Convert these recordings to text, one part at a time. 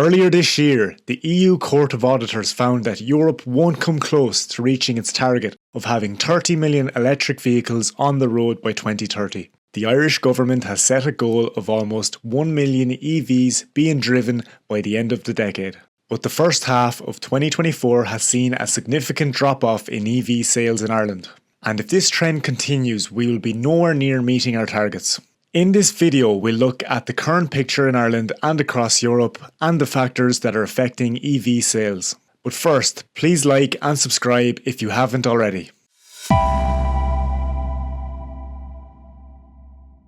Earlier this year, the EU Court of Auditors found that Europe won't come close to reaching its target of having 30 million electric vehicles on the road by 2030. The Irish government has set a goal of almost 1 million EVs being driven by the end of the decade. But the first half of 2024 has seen a significant drop-off in EV sales in Ireland. And if this trend continues, we will be nowhere near meeting our targets. In this video, we'll look at the current picture in Ireland and across Europe and the factors that are affecting EV sales. But first, please like and subscribe if you haven't already.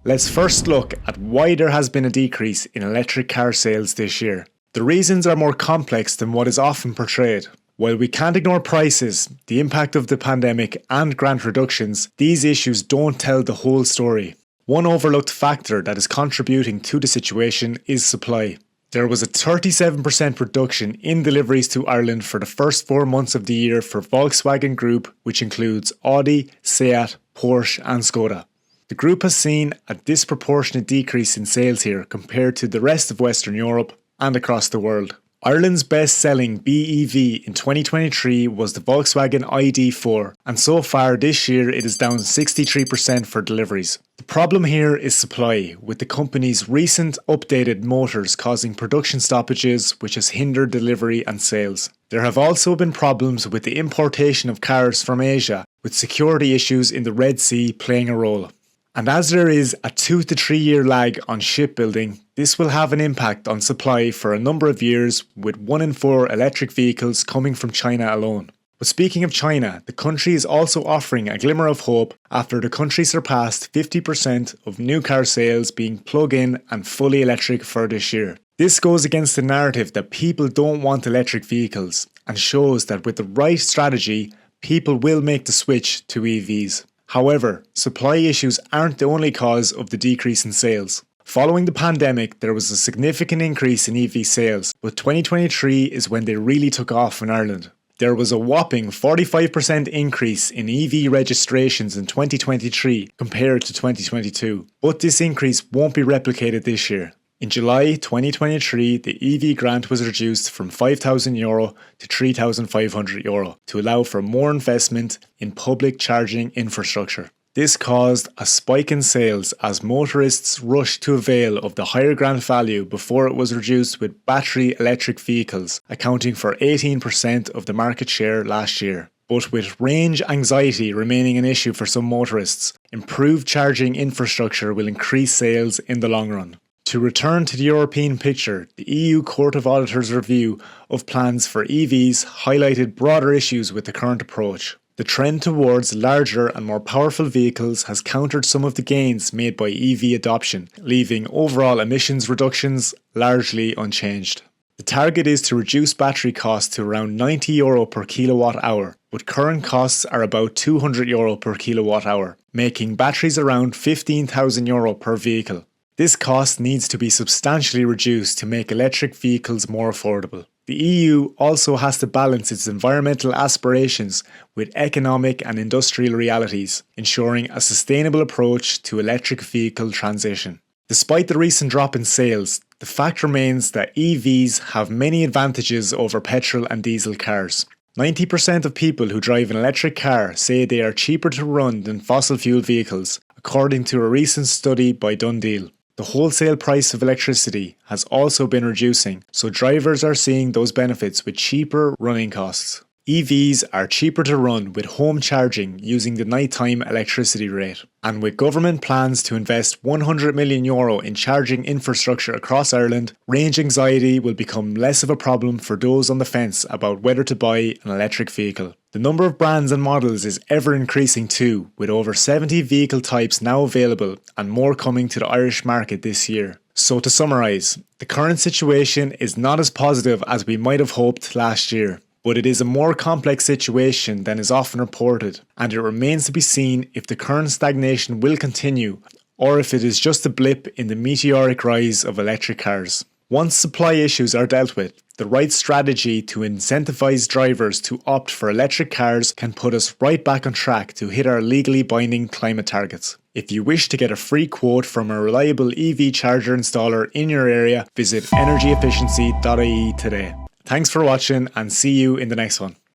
Let's first look at why there has been a decrease in electric car sales this year. The reasons are more complex than what is often portrayed. While we can't ignore prices, the impact of the pandemic and grant reductions, these issues don't tell the whole story. One overlooked factor that is contributing to the situation is supply. There was a 37% reduction in deliveries to Ireland for the first 4 months of the year for Volkswagen Group, which includes Audi, Seat, Porsche and Skoda. The group has seen a disproportionate decrease in sales here compared to the rest of Western Europe and across the world. Ireland's best-selling BEV in 2023 was the Volkswagen ID4, and so far this year it is down 63% for deliveries. The problem here is supply, with the company's recent updated motors causing production stoppages which has hindered delivery and sales. There have also been problems with the importation of cars from Asia, with security issues in the Red Sea playing a role. And as there is a 2 to 3 year lag on shipbuilding, this will have an impact on supply for a number of years, with 1 in 4 electric vehicles coming from China alone. But speaking of China, the country is also offering a glimmer of hope after the country surpassed 50% of new car sales being plug-in and fully electric for this year. This goes against the narrative that people don't want electric vehicles and shows that with the right strategy, people will make the switch to EVs. However, supply issues aren't the only cause of the decrease in sales. Following the pandemic, there was a significant increase in EV sales, but 2023 is when they really took off in Ireland. There was a whopping 45% increase in EV registrations in 2023 compared to 2022, but this increase won't be replicated this year. In July 2023, the EV grant was reduced from €5,000 to €3,500 to allow for more investment in public charging infrastructure. This caused a spike in sales as motorists rushed to avail of the higher grant value before it was reduced, with battery electric vehicles accounting for 18% of the market share last year. But with range anxiety remaining an issue for some motorists, improved charging infrastructure will increase sales in the long run. To return to the European picture, the EU Court of Auditors' review of plans for EVs highlighted broader issues with the current approach. The trend towards larger and more powerful vehicles has countered some of the gains made by EV adoption, leaving overall emissions reductions largely unchanged. The target is to reduce battery costs to around €90 per kilowatt hour, but current costs are about €200 per kilowatt hour, making batteries around €15,000 per vehicle. This cost needs to be substantially reduced to make electric vehicles more affordable. The EU also has to balance its environmental aspirations with economic and industrial realities, ensuring a sustainable approach to electric vehicle transition. Despite the recent drop in sales, the fact remains that EVs have many advantages over petrol and diesel cars. 90% of people who drive an electric car say they are cheaper to run than fossil fuel vehicles, according to a recent study by Dundee. The wholesale price of electricity has also been reducing, so drivers are seeing those benefits with cheaper running costs. EVs are cheaper to run with home charging using the nighttime electricity rate. And with government plans to invest €100 million in charging infrastructure across Ireland, range anxiety will become less of a problem for those on the fence about whether to buy an electric vehicle. The number of brands and models is ever increasing too, with over 70 vehicle types now available and more coming to the Irish market this year. So to summarise, the current situation is not as positive as we might have hoped last year. But it is a more complex situation than is often reported, and it remains to be seen if the current stagnation will continue or if it is just a blip in the meteoric rise of electric cars. Once supply issues are dealt with, the right strategy to incentivise drivers to opt for electric cars can put us right back on track to hit our legally binding climate targets. If you wish to get a free quote from a reliable EV charger installer in your area, visit EnergyEfficiency.ie today. Thanks for watching and see you in the next one.